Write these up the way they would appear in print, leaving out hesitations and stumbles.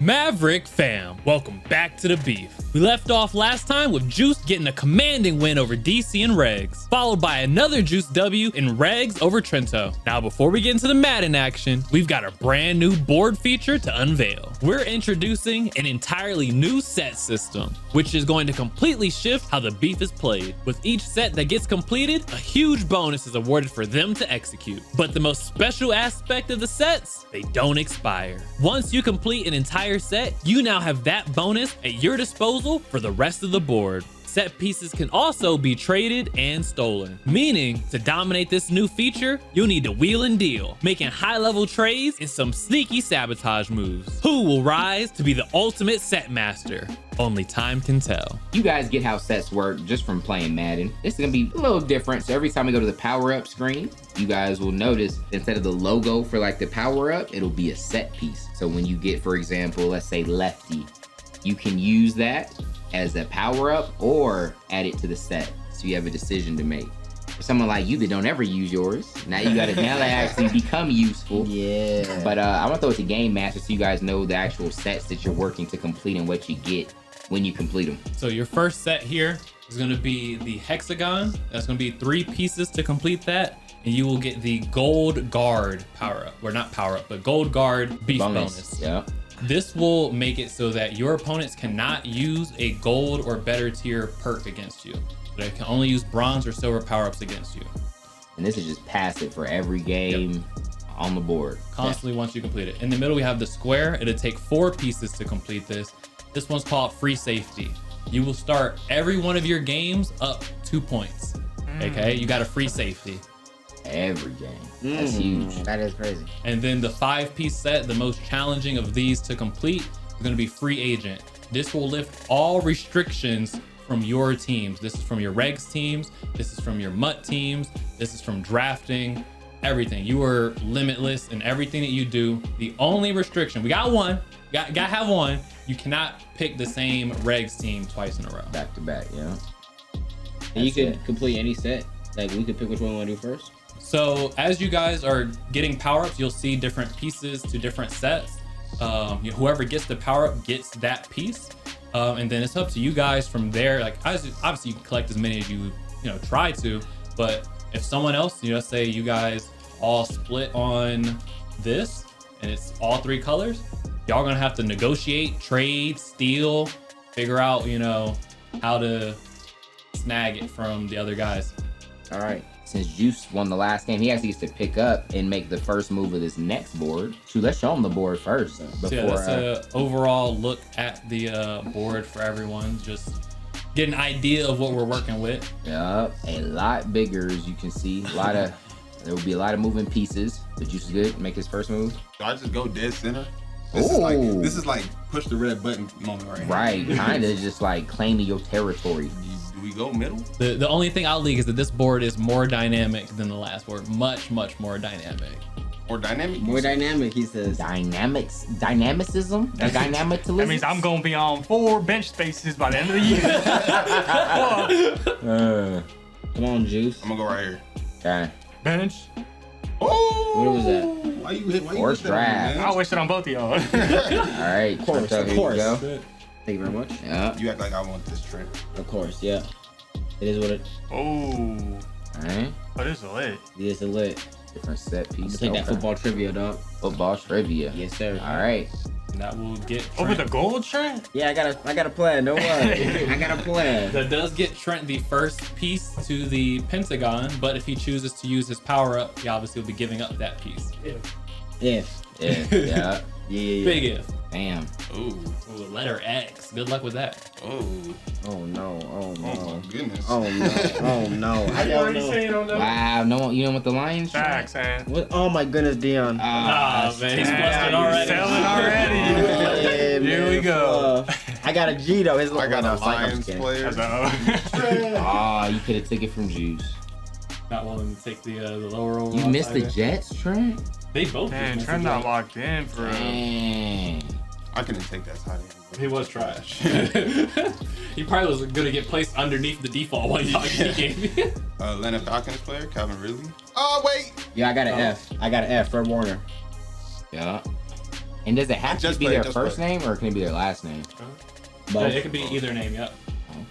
Maverick fam, welcome back to the beef. We left off last time with Juice getting a commanding win over DC and Regs, followed by another Juice W in Regs over Trento. Now before we get into the Madden action, we've got a brand new board feature to unveil. We're introducing an entirely new set system, which is going to completely shift how the beef is played. With each set that gets completed, a huge bonus is awarded for them to execute. But the most special aspect of the sets, they don't expire. Once you complete an entire set, you now have that bonus at your disposal for the rest of the board. Set pieces can also be traded and stolen, meaning to dominate this new feature, you'll need to wheel and deal, making high-level trades and some sneaky sabotage moves. Who will rise to be the ultimate set master? Only time can tell. You guys get how sets work just from playing Madden. This is gonna be a little different. So every time we go to the power-up screen, you guys will notice instead of the logo for like the power-up, it'll be a set piece. So when you get, for example, let's say lefty, you can use that as a power-up or add it to the set. So you have a decision to make. For someone like you that don't ever use yours, now you gotta now they actually become useful. Yeah. But I want to throw it to Game Master so you guys know the actual sets that you're working to complete and what you get when you complete them. So your first set here is going to be the hexagon. That's going to be 3 pieces to complete that. And you will get the gold guard power up, or not power up, but gold guard beef bonus. Yeah. This will make it so that your opponents cannot use a gold or better tier perk against you. They can only use bronze or silver power-ups against you. And this is just passive for every game on the board. Constantly once you complete it. In the middle, we have the square. It'll take 4 pieces to complete this. This one's called free safety. You will start every one of your games up 2 points. Okay, you got a free safety. Every game. That's huge. That is crazy. And then the 5-piece set, the most challenging of these to complete, is going to be free agent. This will lift all restrictions from your teams. This is from your regs teams. This is from your mutt teams. This is from drafting, everything. You are limitless in everything that you do. The only restriction, we got one, gotta have one. You cannot pick the same regs team twice in a row. Back to back, yeah. And you could complete any set. Like we could pick which one we want to do first. So as you guys are getting power-ups, you'll see different pieces to different sets. Whoever gets the power-up gets that piece. And then it's up to you guys from there. Like obviously you can collect as many as you try to, but if someone else, let's say you guys all split on this and it's all 3 colors, y'all gonna have to negotiate, trade, steal, figure out, how to snag it from the other guys. All right. Since Juice won the last game, he actually gets to pick up and make the first move of this next board. So let's show him the board first. So yeah, that's an overall look at the board for everyone. Just get an idea of what we're working with. Yeah, a lot bigger as you can see. There will be a lot of moving pieces. But Juice is good. Make his first move. So I just go dead center. Ooh. This is like push the red button moment right here. Right, kind of just like claiming your territory. Do we go middle? The only thing I'll leak is that this board is more dynamic than the last board. Much more dynamic. More dynamic? More dynamic, he says. Dynamicism? Dynamic to That means I'm gonna be on 4 bench spaces by the end of the year. Come on, Juice. I'm gonna go right here. Okay. Bench. Oh! What was that? Why you hit? Why you Or hit that on me, draft. man? I'll waste it on both of y'all. All right. Of course, So of here course. you go. Thank you very much. Yeah. You act like I want this Trent. Of course, yeah. It is what it Oh, All right. this is lit. is. A lit. Different set I'm piece. gonna take that football trivia, dog. Football trivia. Yes, sir. All right. And that will get Over Trent. the gold, Trent? Yeah, I got a plan. Don't worry. I got a plan. That does get Trent the first piece to the pentagon, but if he chooses to use his power up, he obviously will be giving up that piece. If. Yeah. Yeah. Big if. Damn. Ooh. Ooh, letter X. Good luck with that. Oh. Oh no. Oh Oh my no. goodness. Oh no. Oh no. I don't know. Wow. No, you know what the Lions? Facts, man. What? Oh my goodness, Dion. Ah, man, he's flustered already. Selling already. Yeah, Here we man. go. I got a G though. His I got no, a it's like, I'm Lions just kidding. player. Ah, you could have took it from Juice. Not willing to take the lower overall. You missed the tiger. Jets, Trent? They both Man, missed Trent the not Jets. locked in for real. Dang. I couldn't take that tight end. He was trash. He probably was gonna get placed underneath the default one he gave me. Atlanta Falcons player, Calvin Ridley. Oh, wait. Yeah, I got an F. I got an F. Fred Warner. Yeah. And does it have to Just be play, their just first play. name or can it be their last name? It could be either name. Yep.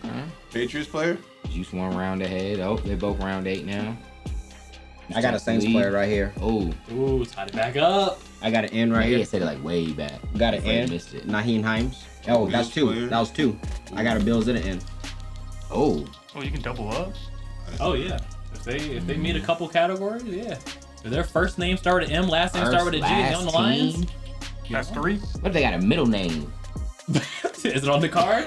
Okay. Patriots player? Juice 1 round ahead. Oh, they're both round 8 now. I got a Saints player right here. Oh. Ooh, tied it back up. I got an N right He here. said it like way back. Got an Fred N. missed it. Naheem Himes. Oh, that's Bills 2. player. That was 2. I got a Bills and an N. Oh. Oh, you can double up. Oh yeah. If they meet a couple categories, yeah. If their first name start with M, last name start with a G, and they on the Lions. team? That's 3. What if they got a middle name? Is it on the card?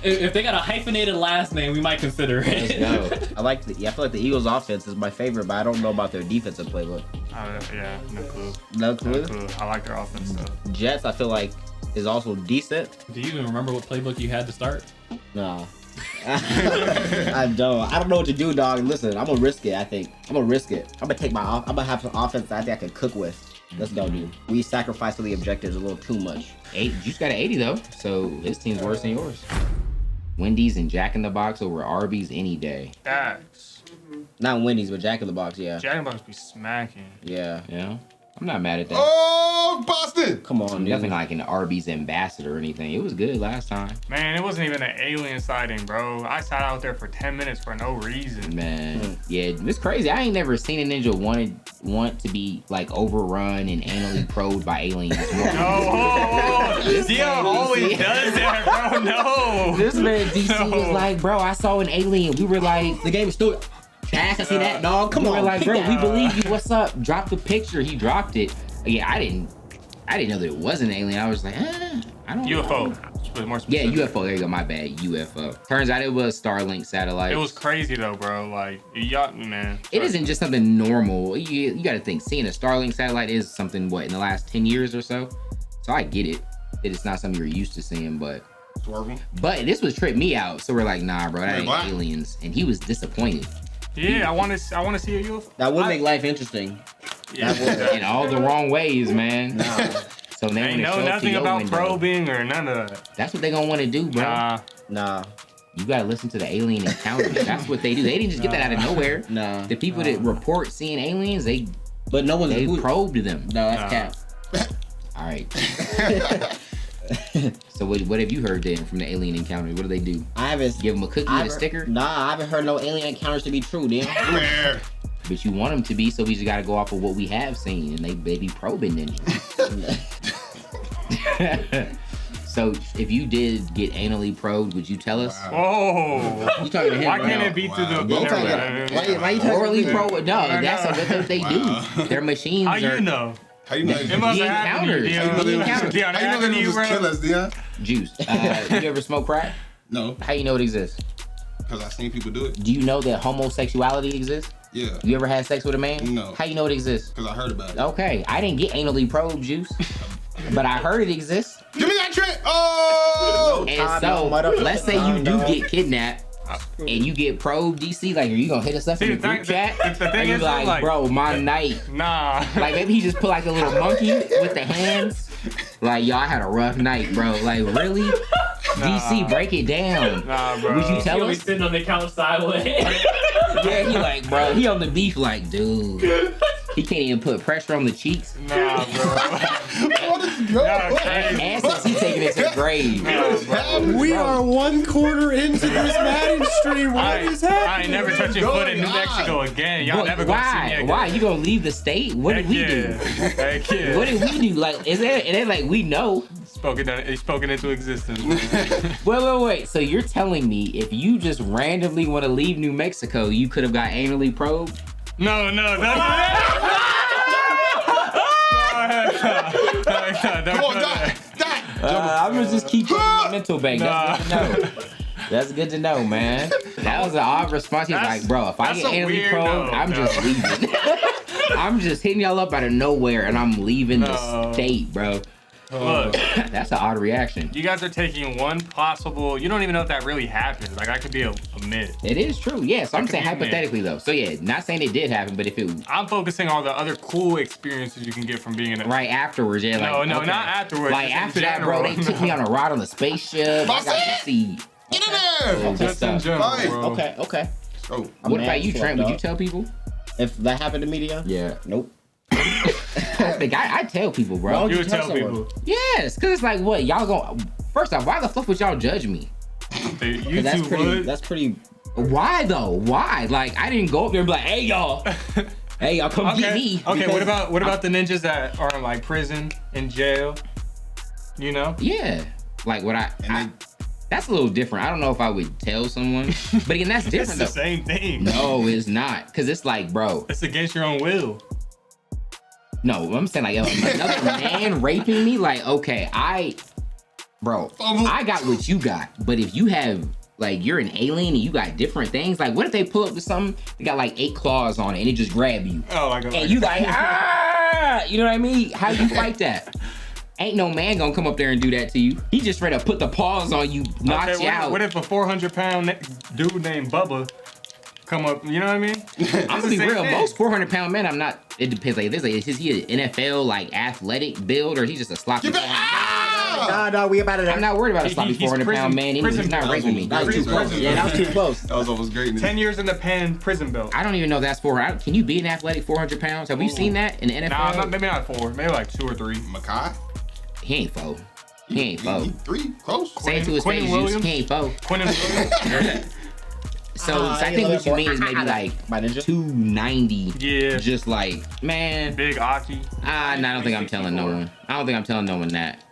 If they got a hyphenated last name, we might consider Let's it. go. I feel like the Eagles offense is my favorite, but I don't know about their defensive playbook. Yeah, no clue. No clue. No clue. I like their offense though. Jets, I feel like, is also decent. Do you even remember what playbook you had to start? No. I don't know what to do, dog. Listen, I'm gonna risk it. I think I'm gonna risk it. I'm gonna have some offense that I think I can cook with. Let's go, dude. We sacrifice to the objectives a little too much. Juice got an 80 though, so his team's worse than yours. Wendy's and Jack in the Box over Arby's any day. Dax. Not Wendy's, but Jack in the Box. Yeah. Jack in the Box be smacking. Yeah. Yeah, I'm not mad at that. Oh, Boston! Come on, I'm dude. definitely not like an Arby's ambassador or anything. It was good last time. Man, it wasn't even an alien sighting, bro. I sat out there for 10 minutes for no reason. Man, yeah, it's crazy. I ain't never seen a ninja want to be like overrun and anally probed by aliens. No, Dio always does that, bro. No. This man DC was No. like, bro, I saw an alien. We were like, The game is stupid. Ass, I see that, dog. Come we on. were like, pick bro, that. we believe you. What's up? Drop the picture. He dropped it. Yeah, I didn't know that it was an alien. I was like, I don't know. UFO. More Yeah, specific. UFO. There you go. My bad. UFO. Turns out it was Starlink satellite. It was crazy though, bro. Like, man. It isn't just something normal. You got to think, seeing a Starlink satellite is something, what, in the last 10 years or so? So I get it. That it's not something you're used to seeing, but Swerving. this was tripped me out. So we're like, nah, bro, that Wait, ain't what? aliens. And he was disappointed Yeah, I want to see a UFO. That would make life interesting. Yeah. in all the wrong ways, man. Nah. So they Ain't want to know show up to nothing your about window. probing or none of that. That's what they gonna want to do, bro. Nah. You gotta listen to the alien encounters. That's what they do. They didn't just get that out of nowhere. Nah. The people that report seeing aliens, they But no one's probed them. No, that's cap. All right. So what have you heard then from the alien encounters? What do they do? I haven't. Give them a cookie and a sticker? Nah, I haven't heard no alien encounters to be true, damn. Come here. But you want them to be, so we just gotta go off of what we have seen, and they be probing ninjas. So if you did get anally probed, would you tell us? Whoa. You talking to him? Why right can't now? it be through the? Wow. You Never talking mind. to- why you talking Orally to me? probe? No, that's what they Wow. do. Their machines How are. you know? How you know? It must The have happened to you, encounters. Dion. How you know the encounters? Dion, How you know happened they to don't you, just kill bro? us, Dion? Juice. You ever smoke crack? No, How you know it exists? because I've seen people do it. Do you know that homosexuality exists? Yeah, You ever had sex with a man? No. How you know it exists? because I heard about it. Okay, I didn't get anally probed, Juice, but I heard it exists. Give me that Trent! Oh! And Time, so, no, motherfucker. let's say you Time, do dog. get kidnapped and you get probed, DC. Like, are you gonna hit us up See, in the group the chat? thing Or you is, like, like- bro, my night. Nah. Like, maybe he just put like a little monkey with the hands. Like, y'all had a rough night, bro. Like, really? DC, break it down. Nah, bro. Would you He tell always us? sitting on the couch sideways. Yeah, he like, bro, he on the beef like, dude. He can't even put pressure on the cheeks. Nah, bro. What is going Nah, on? crazy. And since he taking it to the grave. Nah, bro. We are 1/4 into this Madden stream. What is I happening? ain't never touching foot in New Mexico again. Y'all What- never gonna see me why? again. Why? You gonna leave the state? What did Heck we do? yeah. Heck yeah. What did we do? Like, is it? It ain't like we know. Spoken into existence. Man. Wait. So you're telling me if you just randomly want to leave New Mexico, you could have got anally probed? No. Come on, die! Die! I'm gonna just keep it in the mental bank. That's good to know. That's good to know, man. That was an odd response. He's That's- like, bro, if I that's get a anally weird probed, no, I'm no. just leaving. I'm just hitting y'all up out of nowhere and I'm leaving the No. state, bro. Look, That's an odd reaction. you guys are taking one possible. You don't even know if that really happened. Like, that could be a myth. It is true, yeah. So I'm could saying be a myth. hypothetically though. So yeah, not saying it did happen, but if it I'm focusing on the other cool experiences you can get from being in a. right afterwards, yeah. No, Like, no, okay. not afterwards. Like just in after that, bro, they general. took me on a ride on the spaceship. I got to see. Get in there! Good Just in stuff. general, Fine. bro. Okay. Oh, I'm What mad about as you, fuck, Trent? Would dog. you tell people? If that happened to me, Dion? Yeah. Nope. I tell people, Why bro. would You you would tell tell someone? people. Yes, cause it's like what y'all going. First off, why the fuck would y'all judge me? You That's two pretty. would. That's pretty. Why though? Why? Like I didn't go up there and be like, hey y'all, come get me. Okay, Because- what about the ninjas that are in like prison, in jail? You know? Yeah, like what that's a little different. I don't know if I would tell someone, but again, that's It's different the though. same thing. No, it's not, cause it's like, bro. It's against your own will. No, I'm saying like another man raping me. Like, okay, I got what you got, but if you have like you're an alien and you got different things, like what if they pull up to something, they got like 8 claws on it and it just grab you, Oh, like and you like you know what I mean? How you fight that? Ain't no man gonna come up there and do that to you. He just straight up put the paws on you, knock you out. What if a 400-pound dude named Bubba come up? You know what I mean? I'm gonna be real. Most 400-pound men, I'm not. It depends. Like this, like is he an NFL like athletic build or is he just a sloppy? You better. No, we about it. I'm not worried about a sloppy He's 400-pound man. He's prison not built. raping me. That was too close. Yeah, that was too close. That was almost great. 10 years in the pen, prison belt. I don't even know if that's 400. Can you be an athletic 400 pounds? Have we seen that in the NFL? Nah, maybe not 4. Maybe like 2 or 3. Makai? He ain't 4. He ain't 4. 3? Close? Say it to his Quentin face, Juice. Williams? He ain't 4. Quentin Williams? So I think what you mean is maybe like My ninja. 290. Yeah. Just like, man. Big Aki. No, I don't think I'm telling no one. I don't think I'm telling no one that.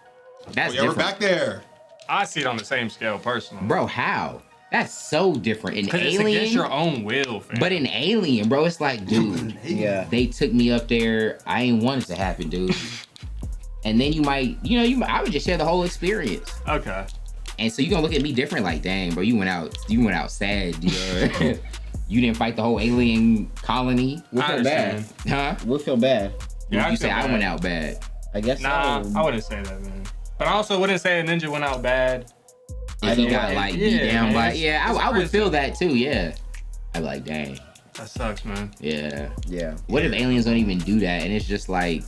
That's Oh, yeah, we're different. back there. I see it on the same scale personally. Bro, how? That's so different. In Because it's against your Alien, own will, fam. but in Alien, bro, it's like, dude, Yeah. they took me up there. I ain't want it to happen, dude. And then you might, I would just share the whole experience. Okay. And so you gonna look at me different, like, dang, bro, you went out sad, dude. You didn't fight the whole alien colony. We I feel bad. understand. Huh? We feel bad. Yeah, You say feel I bad. went out bad. I guess Nah, so. I wouldn't say that, man. But I also wouldn't say a ninja went out bad. If you know got why. like beat Yeah, down man, by, it's- yeah, it's I would prison. feel that too, yeah. I'd be like, dang, That sucks, man. yeah. Yeah. What if aliens don't even do that and it's just like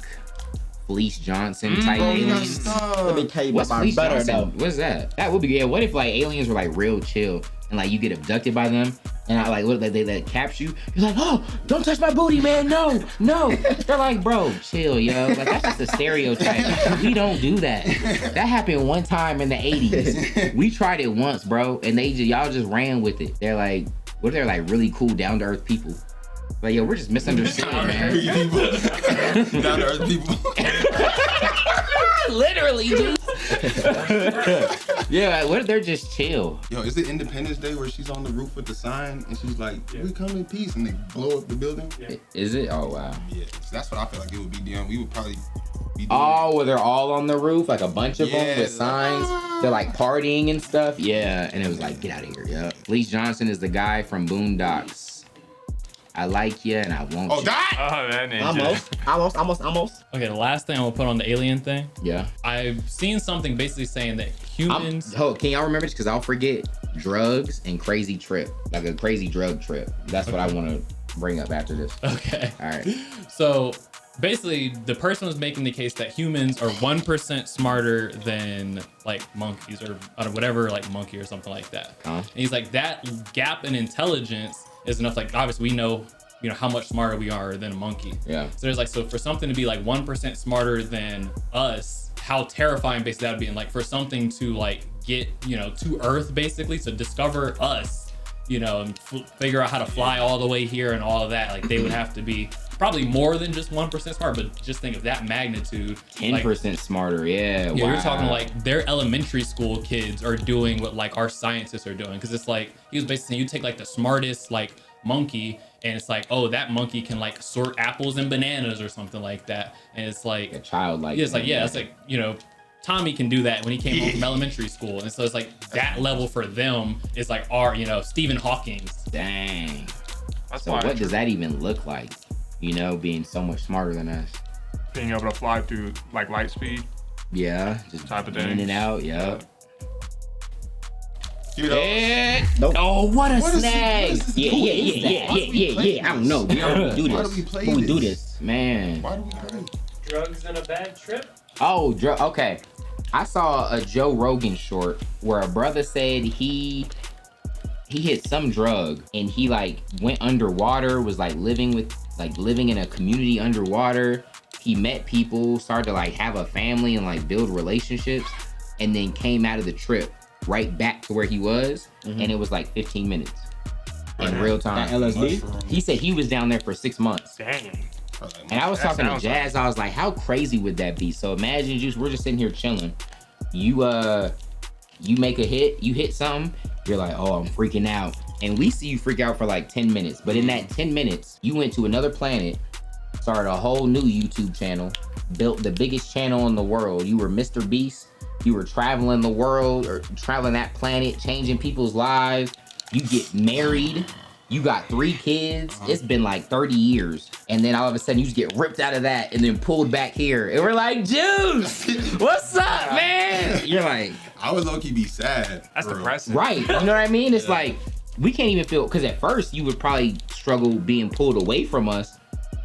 Fleece Johnson type Bro, you got aliens? Let me tell you What's about my Fleece better Johnson? though. What's that? That would be, yeah. What if like aliens were like real chill and like you get abducted by them and I like what they capture you? You're like, oh, don't touch my booty, man. No. They're like, bro, chill, yo. Like that's just a stereotype. We don't do that. That happened one time in the 80s. We tried it once, bro, and y'all just ran with it. They're like, what if they're like really cool, down to earth people? Like, yo, we're just misunderstood, man. Down to earth people. Literally, dude. Yeah, what if they're just chill? Yo, is it Independence Day where she's on the roof with the sign and she's like, we come in peace, and they blow up the building? Yeah. Is it? Oh, wow. Yeah, so that's what I feel like it would be doing. We would probably be doing. Oh, where they're all on the roof, like a bunch of them Yeah. with signs. They're like partying and stuff. Yeah, and it was like, get out of here. Yeah. Fleece Johnson is the guy from Boondocks. I like you and I want Oh, you. that? Oh, that ninja. Almost. Okay, the last thing I'm gonna put on the alien thing. Yeah. I've seen something basically saying that humans. Can y'all remember this? Because I'll forget. Drugs and crazy trip. Like a crazy drug trip. That's what I want to bring up after this. Okay. All right. So basically, the person was making the case that humans are 1% smarter than like monkeys or whatever, like monkey or something like that. And he's like, that gap in intelligence is enough. Like, obviously, we know how much smarter we are than a monkey. Yeah. So there's like, so for something to be like 1% smarter than us, how terrifying basically that would be. And like for something to like get, to Earth basically, to discover us, and figure out how to fly all the way here and all of that, like they would have to be probably more than just 1% smart, but just think of that magnitude. 10% smarter. Yeah. Yeah, Wow. you're talking like their elementary school kids are doing what like our scientists are doing. Cause it's like, he was basically saying you take like the smartest like monkey and it's like, oh, that monkey can like sort apples and bananas or something like that. And it's like, a child like. yeah, it's like, yeah, it's like, Tommy can do that when he came home from elementary school. And so it's like that level for them is like our, Stephen Hawking's. Dang. That's So why what does that even look like? Being so much smarter than us. being able to fly through like light speed. Yeah, just Type of in thing. and out. Yep. Give it up. Nope. Oh, what a What is snag! this? Yeah. I don't know. We don't do this. Why do we play But we do this? this, man. Why do we play? Drugs and a bad trip? Oh, okay. I saw a Joe Rogan short where a brother said he hit some drug and he like went underwater, was like living in a community underwater, He met people, started to like have a family and like build relationships, and then came out of the trip right back to where he was, and it was like 15 minutes in real time. That LSD? He said he was down there for 6 months. Dang. And I was That talking to sounds Jazz, I was like, how crazy would that be? So imagine we're just sitting here chilling. You make a hit, you hit something, you're like, oh, I'm freaking out. And we see you freak out for like 10 minutes. But in that 10 minutes, you went to another planet, started a whole new YouTube channel, built the biggest channel in the world. You were Mr. Beast. You were traveling the world or traveling that planet, changing people's lives. You get married. You got 3 kids. It's been like 30 years. And then all of a sudden you just get ripped out of that and then pulled back here. And we're like, Juice, what's up, man? You're like, I would low-key be sad. That's bro. depressing. right. You know what I mean? It's like, we can't even feel, because at first you would probably struggle being pulled away from us,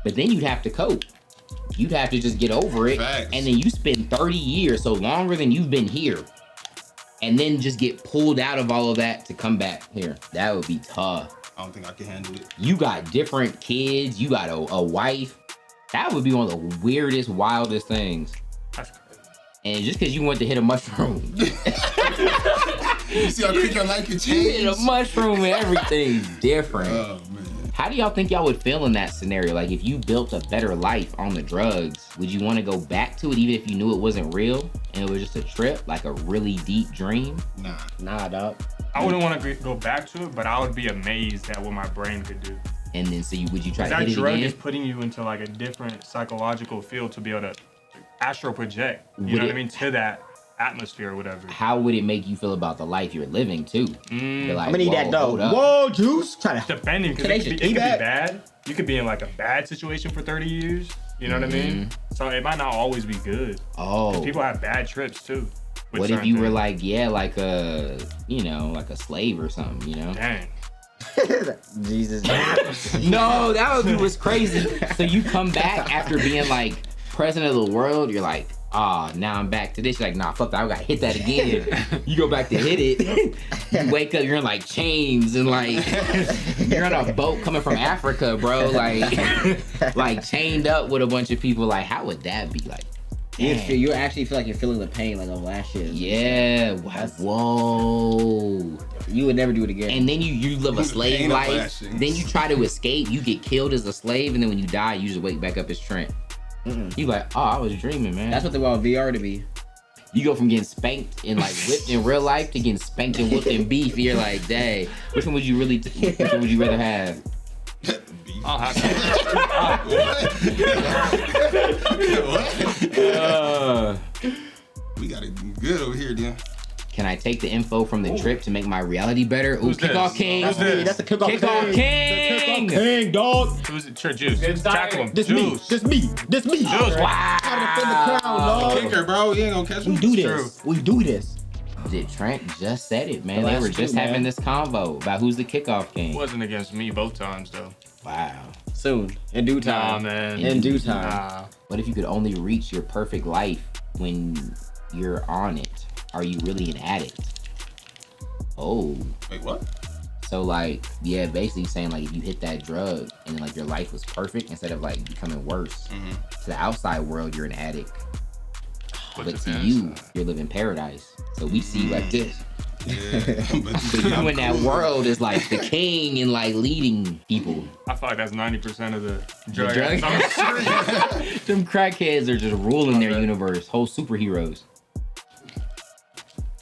but then you'd have to cope. You'd have to just get over it. Facts. And then you spend 30 years, so longer than you've been here, and then just get pulled out of all of that to come back here. That would be tough. I don't think I can handle it. You got different kids, you got a wife. That would be one of the weirdest, wildest things. That's crazy. And just because you went to hit a mushroom, You see how quick your life can you hit change? a mushroom and everything's different. Oh, man. How do y'all think y'all would feel in that scenario? Like, if you built a better life on the drugs, would you want to go back to it even if you knew it wasn't real and it was just a trip, like a really deep dream? Nah, dog. I wouldn't want to go back to it, but I would be amazed at what my brain could do. And then, so would you try to That hit it drug again? is putting you into like a different psychological field to be able to astral project. You Would know what it- I mean? To that atmosphere or whatever. How would it make you feel about the life you're living too? You're like, I'm gonna need that "Whoa, dough. hold up." Whoa, Juice. Try to. Depending, because it could be bad. You could be in like a bad situation for 30 years. You know what I mean? So it might not always be good. Oh, People have bad trips too. with what if certain you were things. like, yeah, like a, you know, like a slave or something, you know? Dang. Jesus. No, that would be what's crazy. So you come back after being like president of the world, you're like, ah, now I'm back to this. You're like, nah, fuck that, I gotta hit that again. You go back to hit it. You wake up, you're in like chains and like you're on a boat coming from Africa, bro. Like chained up with a bunch of people. Like, how would that be? Like, You actually feel like you're feeling the pain like of last year. yeah, whoa. You would never do it again. And then you live a slave Pain of life. lashings. Then you try to escape. You get killed as a slave, and then when you die, you just wake back up as Trent. You like, oh, I was dreaming, man. That's what they want VR to be. You go from getting spanked and like whipped in real life to getting spanked and whipped in beef. You're like, dang, which one would you really? Which one would you rather have? I'll have to. We got it good over here, then. Can I take the info from the trip to make my reality better? Ooh, Who's kickoff this? king. Who's this? That's the kickoff Kickoff king. King, dog. Who's it? Sure, Juice. Tackle him. This me. Juice. This me. This me. Juice. Wow. Gotta defend the crown, dog. Kicker, bro. You ain't gonna catch We him. do True. this. We do this. Did Trent just said it, man? The They last were two, just man. having this convo about who's the kickoff king. Wasn't against me both times though. Wow. Soon. In due Nah, time. man. In due time. Nah. What if you could only reach your perfect life when you're on it? Are you really an addict? Oh. Wait, what? So like, yeah, basically saying like if you hit that drug and like your life was perfect instead of like becoming worse, to the outside world you're an addict. But to you, you're living paradise. So we see you like this. Yeah. But So you in that world is like the king and like leading people. I feel like that's 90% of the drug. drug- Them crackheads are just ruling their universe. Whole superheroes.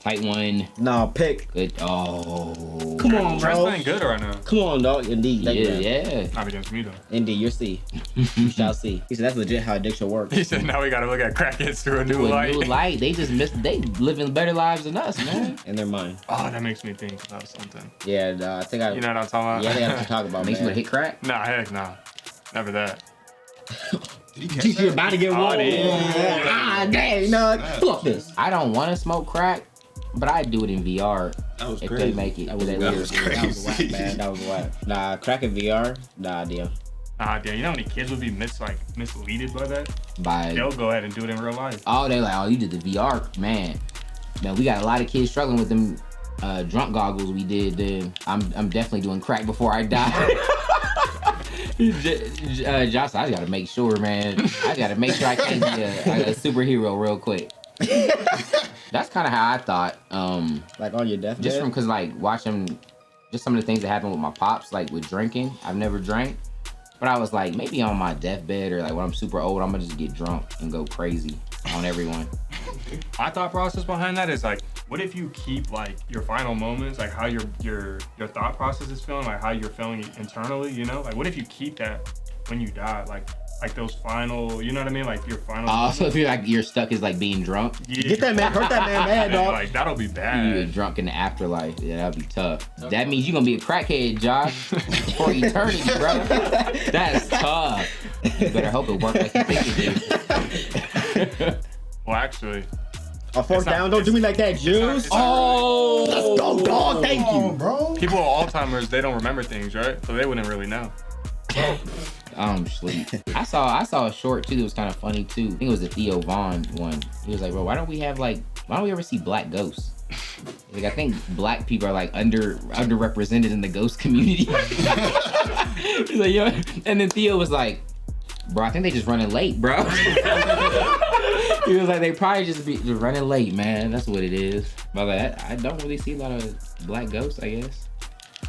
Tight one. Nah, pick. Good. Oh. Come on, Trent's bro. playing good right now. Come on, dog. Indeed. Thank you, man. Yeah. Not against me though. Indeed, you'll see. You shall see. He said that's legit how addiction works. He said now we gotta look at crackheads through a new With light. new light, they just missed. They living better lives than us, man. In their mind. Oh, that makes me think about something. Yeah, I think I. You know what I'm talking about? Yeah, they have to talk about. Makes you man. wanna hit crack. Nah, heck nah. Never that. did he catch You're that? about to get Oh, rolled. yeah. Ah, dang, no. Fuck this. I don't want to smoke crack, but I do it in VR That was if crazy. they make it. That was They weird. let was us do it. That was whack, crazy. man. That was whack. Nah, crack in VR. Nah, deal. Nah, damn. You know how many kids would be misleaded by that? By They'll go ahead and do it in real life. oh, they like, oh, you did the VR, man. Man, we got a lot of kids struggling with them drunk goggles we did. I'm definitely doing crack before I die. Josh, I gotta make sure, man. I gotta make sure I can't be a superhero real quick. That's kind of how I thought. Like on your deathbed? Just from because like watching just some of the things that happened with my pops, like with drinking. I've never drank, but I was like, maybe on my deathbed or like when I'm super old, I'm gonna just get drunk and go crazy on everyone. My thought process behind that is like, what if you keep like your final moments, like how your thought process is feeling, like how you're feeling internally, you know? Like what if you keep that when you die, like those final, you know what I mean? Like your final. So if you're like you're stuck as like being drunk, Yeah. Get that man, hurt that man mad, dog. Like that'll be you bad. get drunk in the afterlife. Yeah, that'd be tough. That means you're gonna be a crackhead, Josh, for eternity, bro. That's tough. You better hope it works like you think it do. Well, actually, A fourth down, don't do me like that, Juice. it's not- Let's go, dog. Thank you. bro. people with Alzheimer's, they don't remember things, right? So they wouldn't really know. Sleep. I saw a short too that was kind of funny too. I think it was the Theo Vaughn one. He was like, bro, why don't we ever see black ghosts? Like I think black people are like underrepresented in the ghost community. He's like, yo, and then Theo was like, bro, I think they just running late, bro. He was like, they probably just be running late, man. That's what it is. But like, I don't really see a lot of black ghosts, I guess.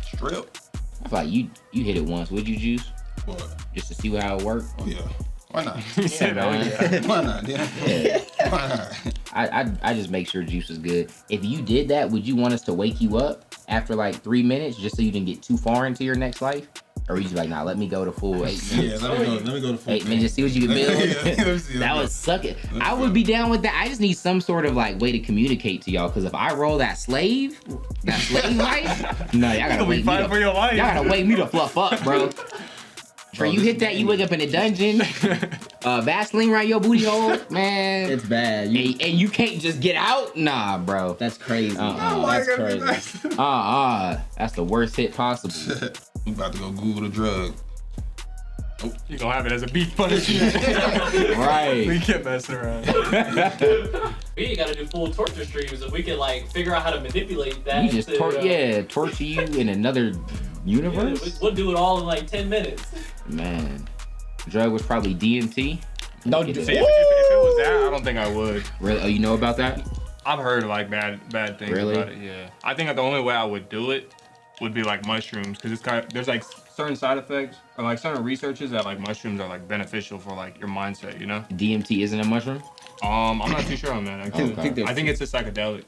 Strip. I feel like you hit it once, would you, Juice? What? Just to see how it worked. Oh yeah. Why not? He said, "Oh yeah." Why not? Yeah. Why not? I just make sure Juice is good. If you did that, would you want us to wake you up after like 3 minutes just so you didn't get too far into your next life? Or would you be like, nah, let me go to full 8 minutes? Yeah, let me go to full 8 minutes, see what you can build? Yeah, let me see. That would suck it. I would be down with that. I just need some sort of like way to communicate to y'all. Cause if I roll that slave life, no, y'all gotta You'll be wait me fighting for your life. Y'all gotta wait me to fluff up, bro. Trey, you hit that, you wake up in a dungeon, Vaseline around your booty hole, man. It's bad. And you can't just get out? Nah, bro. That's crazy. That's crazy. That's the worst hit possible. I'm about to go Google the drug. You gonna have it as a beef punishment. We Right. can't mess around. We ain't gotta do full torture streams if we can like figure out how to manipulate that. You just to, torture you in another universe? We'll do it all in like 10 minutes. Man. Drug was probably DMT. Don't Get do it. See, if it was that, I don't think I would. Really? Oh, you know about that? I've heard like bad things Really? about it. Yeah, I think that the only way I would do it would be like mushrooms, because it's kind of, there's like certain side effects or like certain researches that like mushrooms are like beneficial for like your mindset, you know. DMT isn't a mushroom? I'm not too sure on that. Okay. I think it's a psychedelic.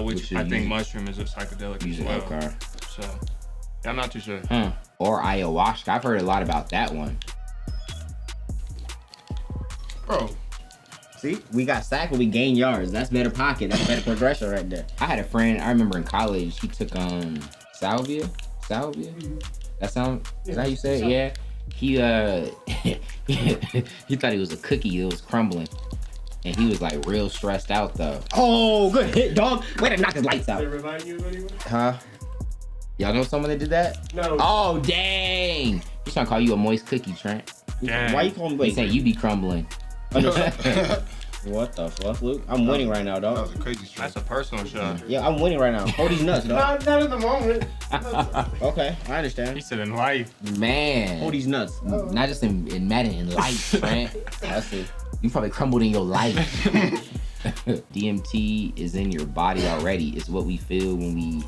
Which should I think use- mushroom is a psychedelic as well. Okay. So yeah, I'm not too sure. Huh. Or ayahuasca. I've heard a lot about that one. Bro, See, we got sacked, but we gain yards. That's better pocket. That's better progression right there. I had a friend, I remember in college, he took salvia? That sound, is that how you say it? Yeah. He he thought it was a cookie that was crumbling. And he was like real stressed out though. Oh, good hit, dog. Way to knock his lights They out. remind you of anyone? Huh? Y'all know someone that did that? No. Oh dang! He's trying to call you a moist cookie, Trent. Damn. Why you calling me? He's saying you be crumbling. What the fuck, Luke? I'm winning right now, that dog. was a crazy stream. That's a personal shot. Yeah, I'm winning right now. Hold these nuts, dog. Not at the moment. Okay, I He understand. said in life. Man. Hold these nuts. Not just in Madden, in life, Trent. I see. You probably crumbled in your life. DMT is in your body already. It's what we feel when we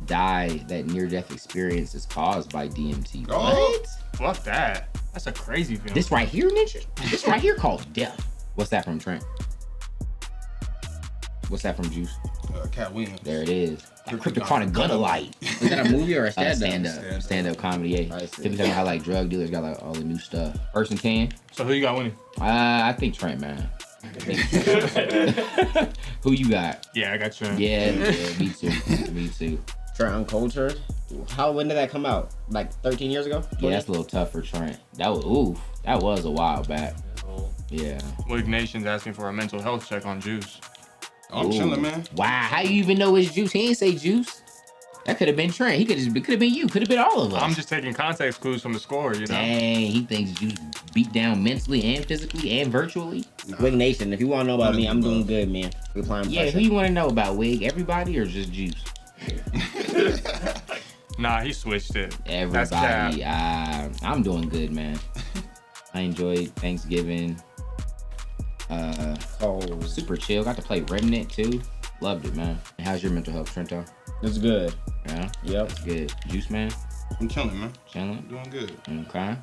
die. That near-death experience is caused by DMT. Oh. Fuck that. That's a crazy feeling. This right here, ninja? This right here called death. What's that from, Trent? What's that from, Juice? Cat Williams. There it is. Cryptochronic Gunalite. Is that a movie or a stand-up? Stand-up comedy, yeah. I see. People talking about how like drug dealers got like all the new stuff. First and 10. So who you got winning? I think Trent, man. Who you got? Yeah, I got you. Yeah, me too. Me too. Trent Uncultured. When did that come out? Like 13 years ago? Yeah, that's a little tough for Trent. That was a while back. Yeah. Wig Nation's asking for a mental health check on Juice. I'm Ooh. chilling, man. Wow, how you even know it's Juice? He ain't say Juice. That could have been Trent. He could have been you. Could have been all of us. I'm just taking context clues from the score, you know. Dang, he thinks Juice beat down mentally and physically and virtually. Wig Nation. If you want to know about me, I'm doing good, man. We applying Yeah, pressure. who you want to know about, Wig? Everybody or just Juice? Nah, he switched it. That's cap. Everybody, I'm doing good, man. I enjoyed Thanksgiving. Super chill. Got to play Remnant too. Loved it, man. And how's your mental health, Trento? It's good. Yeah. Yep. That's good. Juice man. I'm chilling, man. Chilling. Doing good. Okay.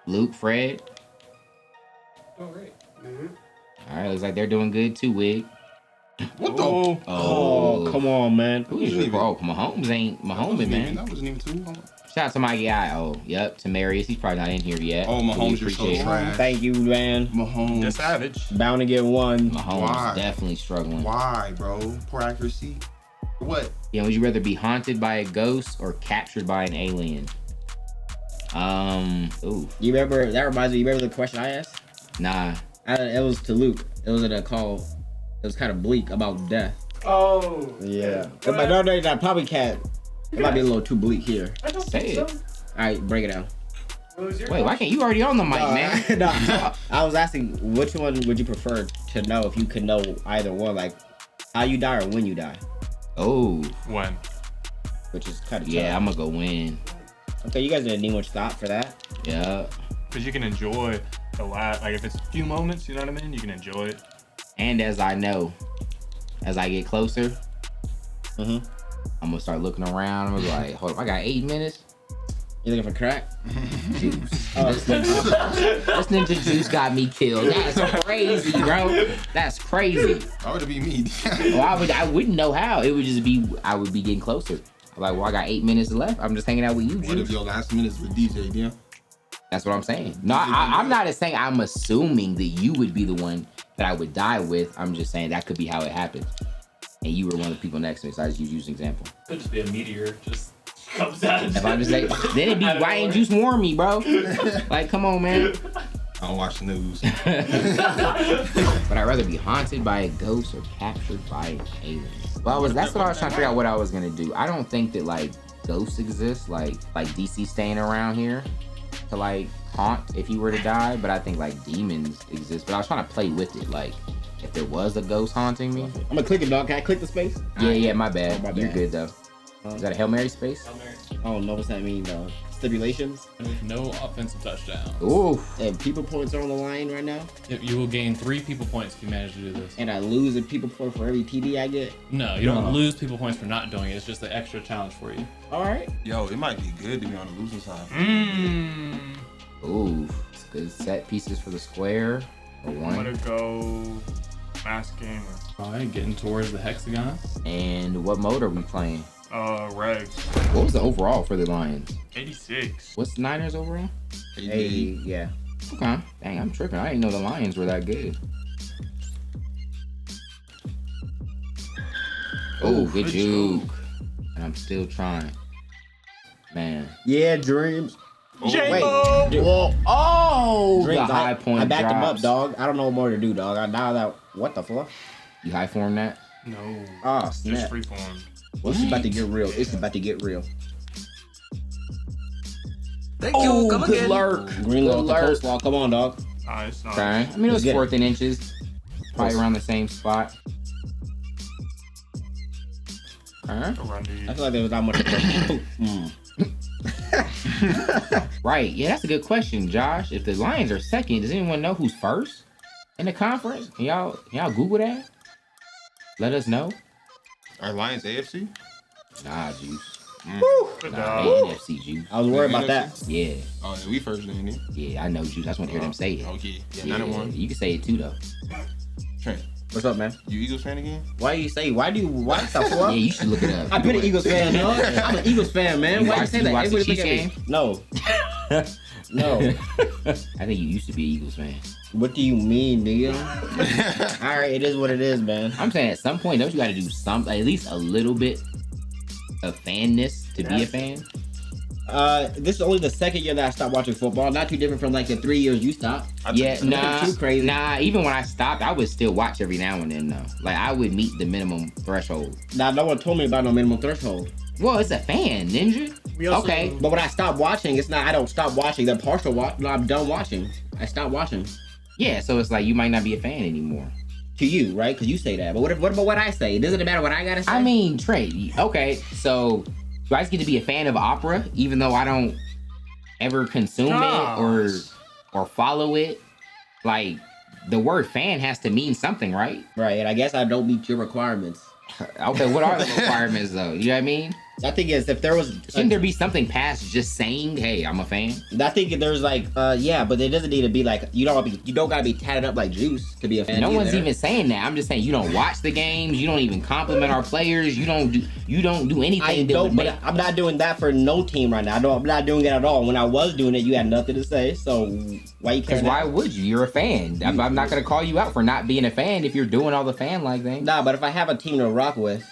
Luke, Fred. Doing great. All right. Looks like they're doing good too. Wig. What the? Oh, come on, man. Who's your bro? Mahomes ain't Mahomes, man. That wasn't even too long. Shout out to my guy. Oh, yep. To Marius. He's probably not in here yet. Oh, We Mahomes, you're so appreciate it. trash. Thank you, man. Mahomes. The savage. Bound to get one. Mahomes Why? definitely struggling. Why, bro? Poor accuracy. What? Yeah, would you rather be haunted by a ghost or captured by an alien? Ooh, You remember, that reminds me, you remember the question I asked? nah. It was to Luke. It was in a call. It was kind of bleak about death. Oh. Yeah. But no, I probably can't. It might be a little too bleak here. I don't Say think it. so. All right, break it down. What was your Wait, why can't you already on the mic, man? No, I was asking which one would you prefer to know if you could know either one, like how you die or when you die, Oh, When? which is kind of yeah, I'm gonna go win. Okay, you guys didn't need much thought for that. Yeah. Because you can enjoy the last, like if it's a few moments, you know what I mean? You can enjoy it. And as I know, as I get closer, Mm-hmm. I'm gonna start looking around. I'm gonna be like, hold up, I got 8 minutes. You looking for crack? Juice. Oh, This ninja juice got me killed. That's crazy, bro. That's crazy. Why would it be me? Well, I wouldn't know how. It would just be, I would be getting closer. I'm like, well, I got 8 minutes left. I'm just hanging out with you, What if Juice. your last minutes with DJ, yeah? That's what I'm saying. No, I'm not saying I'm assuming that you would be the one that I would die with. I'm just saying that could be how it happened. And you were one of the people next to me, so I just use an example. Could just be a meteor, just comes out. If I just like, then it'd be, why ain't Juice warn me, bro? Like, come on, man. I don't watch the news. But I'd rather be haunted by a ghost or captured by an alien. Well, that's what I was trying to figure out what I was gonna do. I don't think that like ghosts exist, like DC staying around here to like haunt if you were to die. But I think like demons exist. But I was trying to play with it, like if there was a ghost haunting me. I'm gonna click it, dog. Can I click the space? Yeah, my bad. Oh, my You're bad. good though. Is that a Hail Mary space? I don't know what's that mean, though. Stipulations With no offensive touchdowns. Ooh. and people points are on the line right now, You will gain 3 people points if you manage to do this. and I lose a people point for every TD I get. No, you don't lose people points for not doing it. It's just an extra challenge for you. All right. Yo, it might be good to be on the losing side. Ooh. It's good set pieces for the square. Or I'm one. gonna go mask gamer. All right, getting towards the hexagon. And what mode are we playing? Regs. What was the overall for the Lions? 86. What's the Niners overall? Hey, yeah. Okay. Dang, I'm tripping. I didn't know the Lions were that good. Oh, good juke. And I'm still trying. Man. Yeah, dreams. J-Bo! Wait. Oh, Dreams. the high point I backed him up, drops. dog. I don't know what more to do, dog. I now that what the fuck? You high form that? No. Oh Just snap! freeform. It's about to get real. It's about to get real. Oh, good lurk. Green Good law, the lurk. coastlaw. Come on, dog. It's not. Okay. I mean, it was Let's get it. 4th in inches. Probably around the same spot. Okay. Run I these. feel like there was not much. Right. Yeah, that's a good question, Josh. If the Lions are second, does anyone know who's first in the conference? Can y'all Google that? Let us know. Are Lions AFC? Nah, Juice. Good Nah, dog. they NFC, Juice. I was worried about that. Yeah. Oh, yeah, we first in it. Yeah, I know, Juice. I just want to hear them say it. Okay. Yeah, Yeah, 9-1. you can say it too, though. Trent, What's up, man? you Eagles fan again? Why you say? Why the Yeah, fuck? you should look it up. I've been an Eagles fan, dog. I'm an Eagles fan, man. You Why you watch- say you that? watch the Everybody Chiefs look at me. No. No. I think you used to be an Eagles fan. What do you mean, nigga? All right, it is what it is, man. I'm saying at some point, don't you got to do something, at least a little bit of fanness to be a fan? This is only the second year that I stopped watching football. Not too different from like the 3 years you stopped. Yeah, nah, too crazy. nah. Even when I stopped, I would still watch every now and then, though. Like I would meet the minimum threshold. Now, no one told me about no minimum threshold. Well, it's a fan, Ninja. Okay, But when I stop watching, it's not. I don't stop watching. They're partial watch. No, I'm done watching. I stopped watching. yeah. So it's like you might not be a fan anymore. To you, right? Because you say that. But what about what I say? Doesn't it matter what I gotta say? I mean, Trey. Okay, so Do I just get to be a fan of opera, even though I don't ever consume it or follow it? Like, the word fan has to mean something, right? Right, and I guess I don't meet your requirements. Okay, what are the requirements though? You know what I mean? I think is if there was shouldn't there be something past just saying, "Hey, I'm a fan"? I think there's like, yeah, but it doesn't need to be like you don't gotta be tatted up like Juice to be a fan. No one's even saying that. I'm just saying you don't watch the games. You don't even compliment our players. You don't do anything. I don't, but I'm not doing that for no team right now. I'm not doing it at all. When I was doing it, you had nothing to say. So why you care? Because why would you? You're a fan. I'm not gonna call you out for not being a fan if you're doing all the fan like things. Nah, but if I have a team to rock with,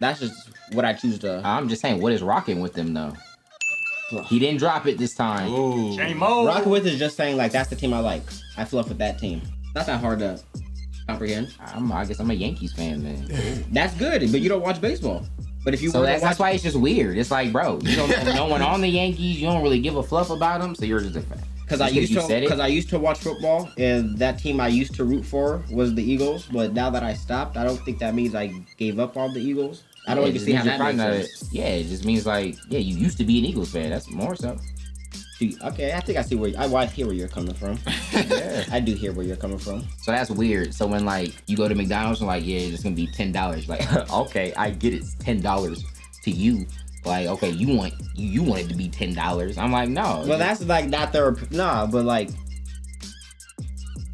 that's just what I choose to. I'm just saying, what is rocking with them though? He didn't drop it this time. Rocking with is just saying like that's the team I like. I fluff with that team. That's not hard to comprehend. I guess I'm a Yankees fan then. That's good, but you don't watch baseball. But if you that's why it's just weird. It's like, bro, you don't know no one on the Yankees. You don't really give a fluff about them, so you're just a fan. Because I used to watch football, and that team I used to root for was the Eagles. But now that I stopped, I don't think that means I gave up on the Eagles. I don't even see how that makes sense. Yeah, it just means like, yeah, you used to be an Eagles fan. That's more so. Okay, I think I see I hear where you're coming from. Yeah, I do hear where you're coming from. So that's weird. So when like you go to McDonald's and like, yeah, it's gonna be $10. Like, okay, I get it's $10 to you. Like, okay, you want it to be $10. I'm like, no. Well, that's like not their but like.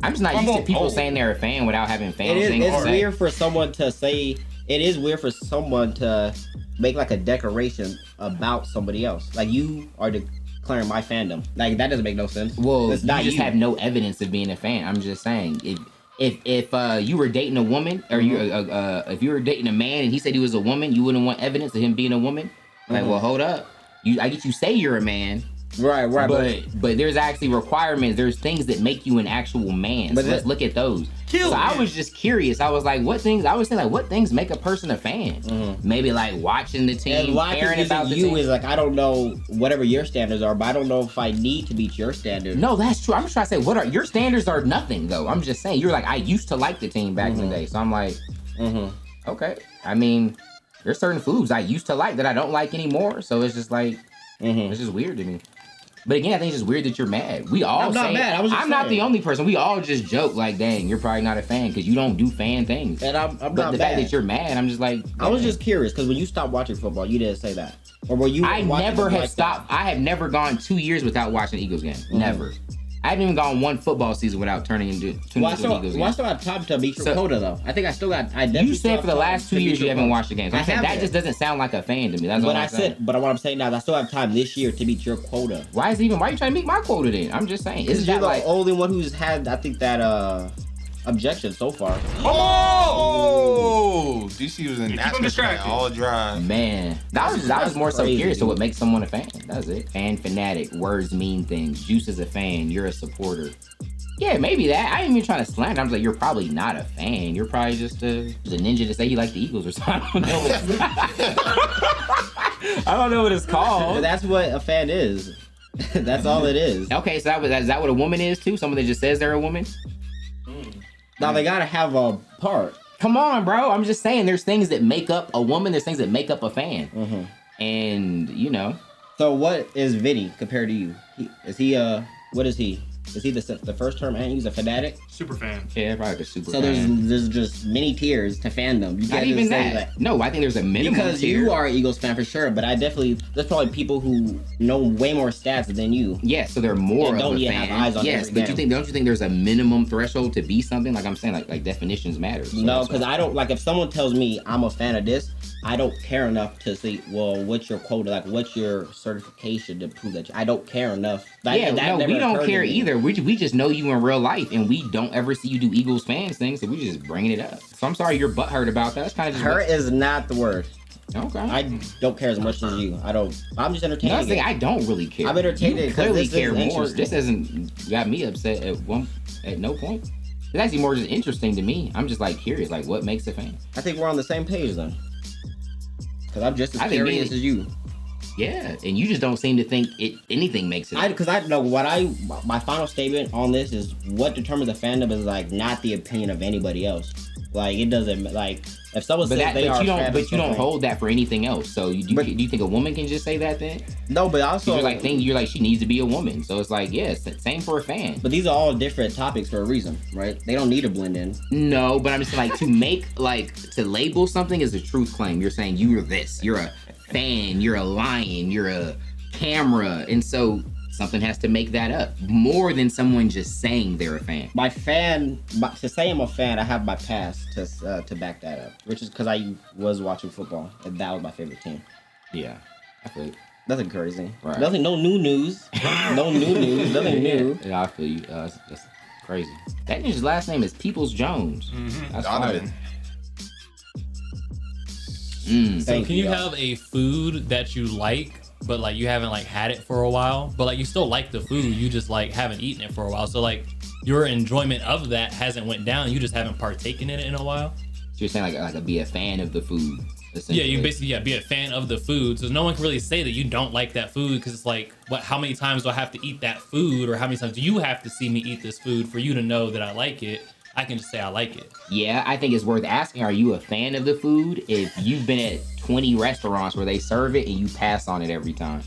I'm just not used to people saying they're a fan without having fans. It's weird for someone to say. It is weird for someone to make like a declaration about somebody else. Like you are declaring my fandom. Like that doesn't make no sense. Well, you just have no evidence of being a fan. I'm just saying, if you were dating a woman, or if you were dating a man and he said he was a woman, you wouldn't want evidence of him being a woman. Like, well, hold up. I get you say you're a man. Right. But there's actually requirements. There's things that make you an actual man. So let's look at those. I was just curious. I was like, what things make a person a fan? Mm-hmm. Maybe like watching the team, caring about the team. Is like, I don't know whatever your standards are, but I don't know if I need to meet your standards. No, that's true. I'm just trying to say, what are your standards? Are nothing though. I'm just saying, you're like, I used to like the team back in the day. So I'm like, okay. I mean, there's certain foods I used to like that I don't like anymore. So it's just like, it's just weird to me. But again, I think it's just weird that you're mad. We all I'm not mad. I'm not the only person. We all just joke like, dang, you're probably not a fan because you don't do fan things. And I'm but not the mad. fact that you're mad, I'm just like, I was just curious because when you stopped watching football, you didn't say that. Or were you? I never have stopped. I have never gone 2 years without watching an Eagles game. Never. I haven't even gone one football season without tuning into an Eagles game. Well, I still have time to meet your quota though. I think I still got. You said for the last 2 years you haven't watched the games. I'm saying that just doesn't sound like a fan to me. That's what I said. But what I'm saying now is I still have time this year to meet your quota. Why are you trying to meet my quota then? I'm just saying. Because you're the only one who's had, I think, that objection so far. Oh! DC was in that all drive. Man, that was more so curious to what makes someone a fan. That's it. Fan fanatic. Words mean things. Juice is a fan. You're a supporter. Yeah, maybe that. I ain't even trying to slander. I'm just like, you're probably not a fan. You're probably just a ninja to say you like the Eagles or something. I don't know. I don't know what it's called. That's what a fan is. That's all it is. Okay, so is that what a woman is too? Someone that just says they're a woman? Now they gotta have a part. Come on, bro. I'm just saying there's things that make up a woman. There's things that make up a fan. And, you know. So what is Vinny compared to you? What is he? Is he the first term and he's a fanatic? Super fan. Yeah, probably like a super fan. So there's just many tiers to fandom. You Not even that. No, I think there's a minimum because tier. You are an Eagles fan for sure, but there's probably people who know way more stats than you. Yeah, so they're more of a fan. Have eyes on yes, but don't you think there's a minimum threshold to be something? Like I'm saying, like definitions matter. So no, because I don't, like if someone tells me I'm a fan of this, I don't care enough to say, well, what's your quota? Like, what's your certification to prove that? I don't care enough. We don't care either. We just know you in real life, and we don't ever see you do Eagles fans things, so we just bringing it up. So I'm sorry you're butthurt about that. It's kind of just hurt is not the word. Okay. I don't care as much as you. I'm just entertaining. No, I don't really care. I'm entertaining. You clearly care more. This hasn't got me upset at no point. It's actually more just interesting to me. I'm just like curious, like what makes a fan? I think we're on the same page then. Because I'm just as curious as you. Yeah, and you just don't seem to think anything makes it. Because I know my final statement on this is what determines a fandom is like not the opinion of anybody else. Like it doesn't like If someone But says that, they are but you a fan don't, of but you don't something- hold that for anything else. So do you think a woman can just say that then? No, but also You're like she needs to be a woman. So it's like, yes, same for a fan. But these are all different topics for a reason, right? They don't need to blend in. No, but I'm just like to label something as a truth claim. You're saying you're this. You're a fan. You're a lion. You're a camera, and so something has to make that up more than someone just saying they're a fan. To say I'm a fan, I have my past to back that up, which is because I was watching football and that was my favorite team. Yeah, I feel you. Nothing crazy. Right. Nothing. No new news. No new news. Nothing new. Yeah, I feel you. That's crazy. That ninja's last name is Peoples Jones. That's Donovan. fire. So Thank can you, you y'all. have a food that you like, but like you haven't like had it for a while, but like you still like the food, you just like haven't eaten it for a while. So like your enjoyment of that hasn't went down. You just haven't partaken in it in a while. So you're saying like be a fan of the food. Yeah, you basically be a fan of the food. So no one can really say that you don't like that food because it's like, how many times do I have to eat that food, or how many times do you have to see me eat this food for you to know that I like it? I can just say I like it. Yeah, I think it's worth asking, are you a fan of the food if you've been at 20 restaurants where they serve it and you pass on it every time?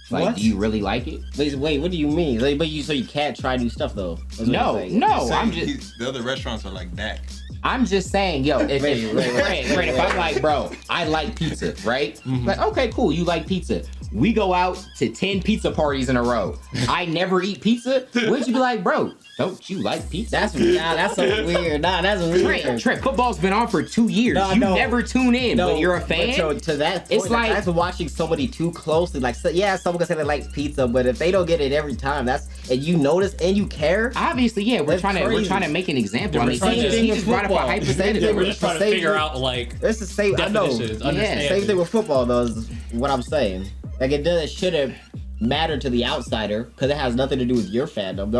Like, What? do you really like it? Wait, what do you mean? Like, so you can't try new stuff though? That's what No, you're saying. no, Saying I'm just the other restaurants are like that. I'm just saying, yo, if Wait, if I'm like, bro, I like pizza, right? Like, okay, cool, you like pizza. We go out to 10 pizza parties in a row. I never eat pizza. Wouldn't you be like, bro, don't you like pizza? That's so weird. Nah, that's weird. Trent, football's been on for 2 years. No, you no. never tune in, but you're a fan? But to that point, It's like- that's watching somebody too closely. Like, so, yeah, someone can say they like pizza, but if they don't get it every time, and you notice and you care. Obviously, yeah, we're That's trying crazy. to make an example. I mean, Same he thing just with brought up a football. hypothetical. We're just trying to Same figure thing. out like It's the same. I know. definitions, understanding. Same thing with football, though. Is what I'm saying. Like it shouldn't matter to the outsider because it has nothing to do with your fandom.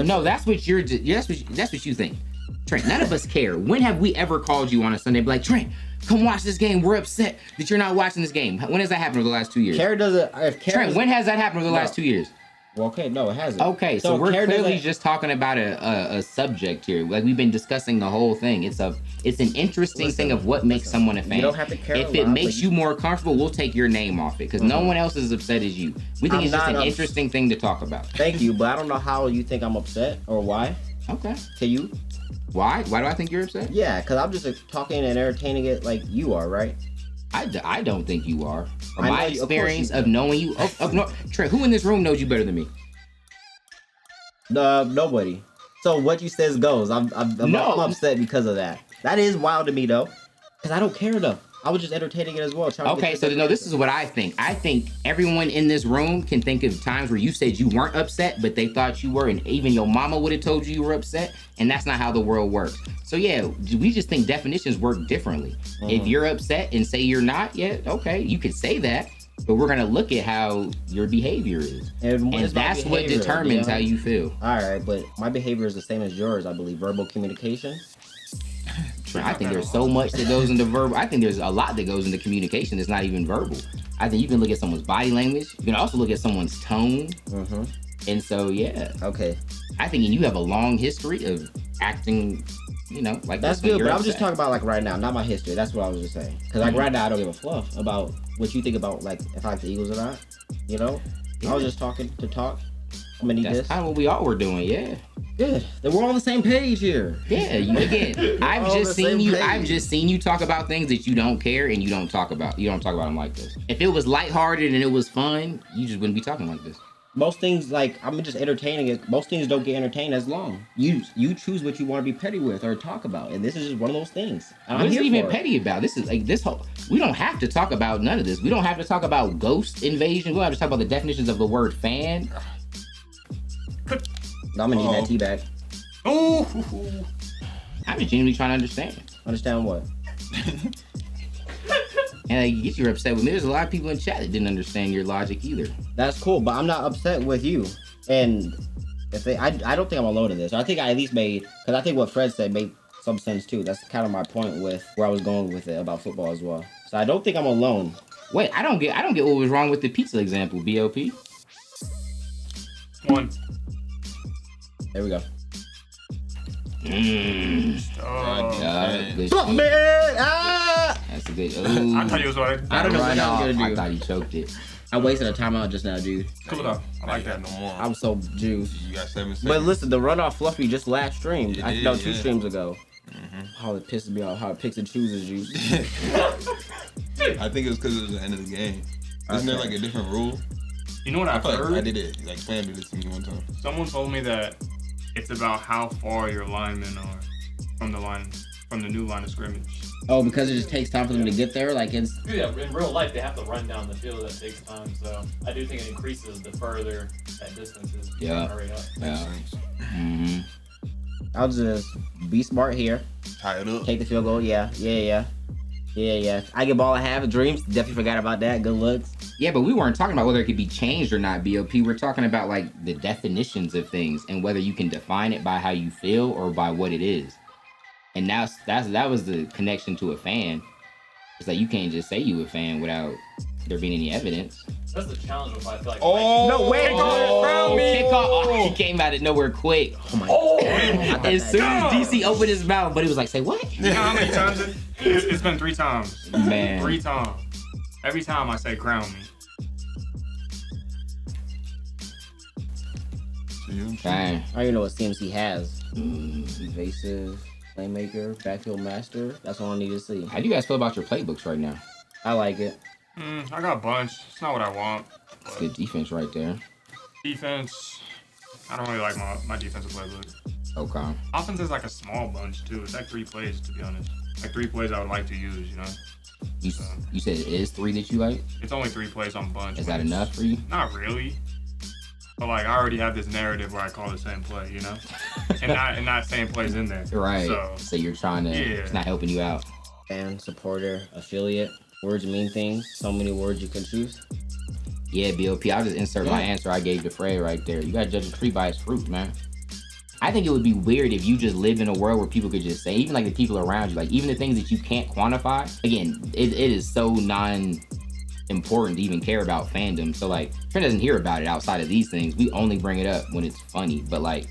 No, that's what you think. Trent, none of us care. When have we ever called you on a Sunday and be like, Trent, come watch this game. We're upset that you're not watching this game. When has that happened over the last 2 years? Care doesn't. If care Trent, when has that happened over the last 2 years? Well, okay, no, it hasn't. Okay, so we're care clearly doesn't- just talking about a subject here. Like we've been discussing the whole thing. It's an interesting thing of what makes someone a fan. don't have to care If a it lot, makes but you more comfortable, we'll take your name off it because no one else is upset as you. We think I'm it's just not an interesting thing to talk about. Thank you, but I don't know how you think I'm upset or why. Okay. To you? Why? Why do I think you're upset? Yeah, because I'm just talking and entertaining it like you are, right? I don't think you are. From I know my you- of course experience you of do. knowing you, no, Trent, who in this room knows you better than me? Nobody. So what you says goes. I'm upset because of that. That is wild to me though, because I don't care enough. I was just entertaining it as well. Okay, so no, this is what I think. I think everyone in this room can think of times where you said you weren't upset, but they thought you were, and even your mama would have told you you were upset, and that's not how the world works. So yeah, we just think definitions work differently. If you're upset and say you're not, yeah, okay, you can say that, but we're gonna look at how your behavior is, And and that's what determines how you feel. All right, but my behavior is the same as yours, I believe. Verbal communication. I think there's so much that goes into verbal. I think there's a lot that goes into communication that's not even verbal. I think you can look at someone's body language. You can also look at someone's tone. And so, yeah. Okay. I think you have a long history of acting, like That's this when good, you're but I'm just upset. talking about like right now, not my history. That's what I was just saying. Because like right now, I don't give a fluff about what you think about like if I like the Eagles or not. I was just talking to talk. I'm gonna need That's this. kind of what we all were doing, yeah. Good. Then we're all on the same page here. Yeah, I've all just the seen same you. page. I've just seen you talk about things that you don't care and you don't talk about. You don't talk about them like this. If it was lighthearted and it was fun, you just wouldn't be talking like this. Most things, like, I'm just entertaining it. Most things don't get entertained as long. You choose what you want to be petty with or talk about, and this is just one of those things. And I'm What is here it even for it. petty about? This is like this whole. We don't have to talk about none of this. We don't have to talk about ghost invasion. We don't have to talk about the definitions of the word fan. I'm gonna need that tea bag. Oh, I'm just genuinely trying to understand. Understand what? And I get you're upset with me. There's a lot of people in chat that didn't understand your logic either. That's cool, but I'm not upset with you. And if I don't think I'm alone in this. I think I at least made, because I think what Fred said made some sense too. That's kind of my point with where I was going with it about football as well. So I don't think I'm alone. Wait, I don't get what was wrong with the pizza example, BOP. one. There we go. Oh, Good Fuck, shit. man! Ah! That's a good. Ooh. I thought he was right. I don't know what I was gonna do. I thought he choked it. I wasted a timeout just now, dude. Cool it off. I like that that. no more. I'm so juiced. You got 7 seconds. But listen, the runoff Fluffy just last stream. It I did, know 2 yeah. streams ago. How it pisses me off. How it picks and chooses you. I think it was because it was the end of the game. Isn't there Okay. like a different rule? You know what I've I heard? did it. Like Flam did it to me one time. Someone told me that it's about how far your linemen are from the new line of scrimmage. Oh, because it just takes time for them to get there. Like it's Yeah, in real life, they have to run down the field. That takes time. So I do think it increases the further that distance is. Yeah. Hurry up. Yeah. Makes sense. Mm-hmm. I'll just be smart here. Tie it up. Take the field goal. Yeah. I get ball. I have dreams. Definitely forgot about that. Good looks. Yeah, but we weren't talking about whether it could be changed or not, BOP. We're talking about like the definitions of things and whether you can define it by how you feel or by what it is. And that was the connection to a fan. It's like you can't just say you a fan without there being any evidence. That's the challenge with I feel like. Oh, No way. Kickoff! Oh, he came out of nowhere quick. Oh my god. As soon as DC opened his mouth, but he was like, "Say what?" You know how many times it's been 3 times. Man. 3 times. Every time I say crown me. Dang. I don't even know what CMC has. Evasive, playmaker, backfield master. That's all I need to see. How do you guys feel about your playbooks right now? I like it. I got a bunch. It's not what I want. It's good defense right there. Defense. I don't really like my defensive playbook. Okay. Offense is like a small bunch too. It's like 3 plays to be honest. Like 3 plays I would like to use, you know. You said it is 3 that you like? It's only 3 plays on bunch. Is but that it's enough for you? Not really. But like I already have this narrative where I call the same play, you know? and not same plays in there. Right. So So you're trying to, Yeah. it's not helping you out. Fan, supporter, affiliate. Words mean things. So many words you can choose. Yeah, BOP, I'll just insert my answer I gave to Fred right there. You gotta judge a tree by its fruit, man. I think it would be weird if you just lived in a world where people could just say, even like the people around you, like even the things that you can't quantify. Again, it is so non-important to even care about fandom. So like, Trent doesn't hear about it outside of these things. We only bring it up when it's funny. But like,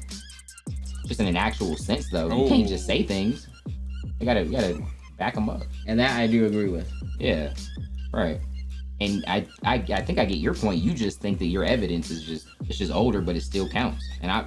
just in an actual sense though, you can't just say things. You gotta back them up. And that I do agree with. Yeah, right. And I think I get your point. You just think that your evidence is just older, but it still counts. And I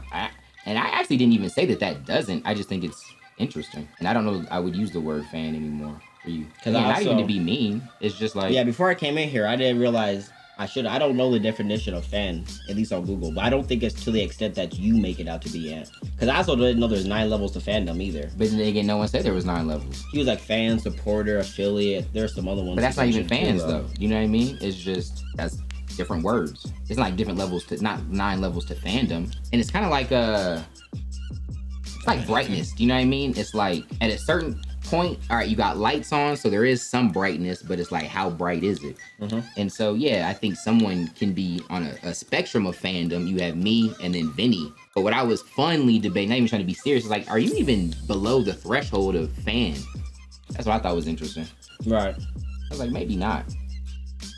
actually didn't even say that doesn't. I just think it's interesting. And I don't know I would use the word fan anymore for you. Because not even to be mean. It's just like Yeah, before I came in here, I didn't realize I don't know the definition of fan, at least on Google, but I don't think it's to the extent that you make it out to be at. Because I also didn't know there's 9 levels to fandom either. But then again, no one said there was 9 levels. He was like fan, supporter, affiliate. There's some other ones. But that's not even mentioned fans too, though. You know what I mean? It's just that's different words. It's not like different levels to not 9 levels to fandom. And it's kind of like it's like brightness. Do you know what I mean? It's like at a certain point, all right, you got lights on, so there is some brightness, but it's like how bright is it? And so yeah, I think someone can be on a spectrum of fandom. You have me and then Vinny. But what I was funly debating, not even trying to be serious, is like, are you even below the threshold of fan? That's what I thought was interesting. Right. I was like, maybe not.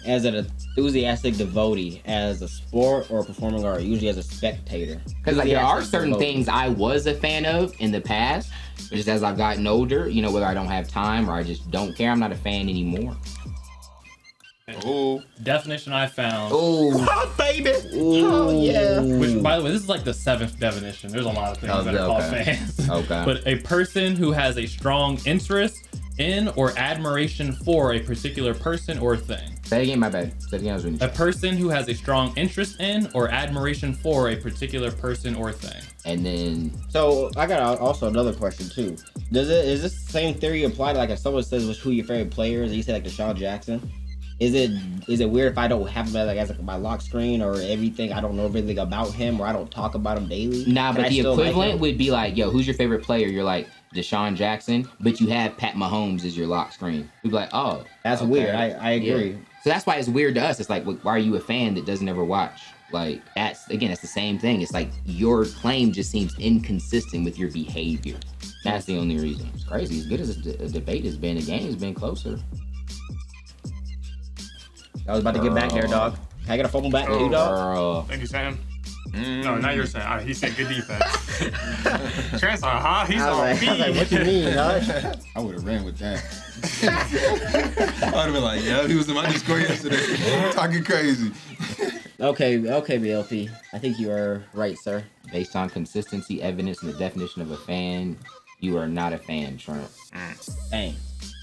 As an enthusiastic devotee, as a sport or a performing art, usually as a spectator. Because like there are Enthusiastic certain devotee. things I was a fan of in the past, but just as I've gotten older, you know, whether I don't have time or I just don't care, I'm not a fan anymore. Oh, Definition I found. Oh, baby. Oh yeah. Which, by the way, this is like the 7th definition. There's a lot of things that are called Okay. fans. Okay. But a person who has a strong interest in or admiration for a particular person or thing. Say it again, my bad. Say it again, I was reading. A person who has a strong interest in or admiration for a particular person or thing. And then, So I got also another question too. Is this the same theory apply to like if someone says who your favorite player is? You say like Deshaun Jackson. Is it weird if I don't have him as like my lock screen or everything? I don't know everything about him or I don't talk about him daily. nah, Can but I the still like equivalent him? would be like, yo, who's your favorite player? You're like, Deshaun Jackson, but you have Pat Mahomes as your lock screen. We'd be like, oh. That's okay. weird. I agree. Yeah. So that's why it's weird to us. It's like, why are you a fan that doesn't ever watch? Like, that's the same thing. It's like your claim just seems inconsistent with your behavior. That's the only reason. It's crazy. As good as the debate has been, the game has been closer. I was about to get back there, dog. Can I get a fumble back to you, dog? Girl. Thank you, Sam. No, not your saying. He said good defense. Trent's on, huh? He's on I was like, what you mean, dog? I would have ran with that. I would have been like, yeah, he was in my Discord yesterday, talking crazy. Okay, BLP. I think you are right, sir. Based on consistency, evidence, and the definition of a fan, you are not a fan, Trent. Dang.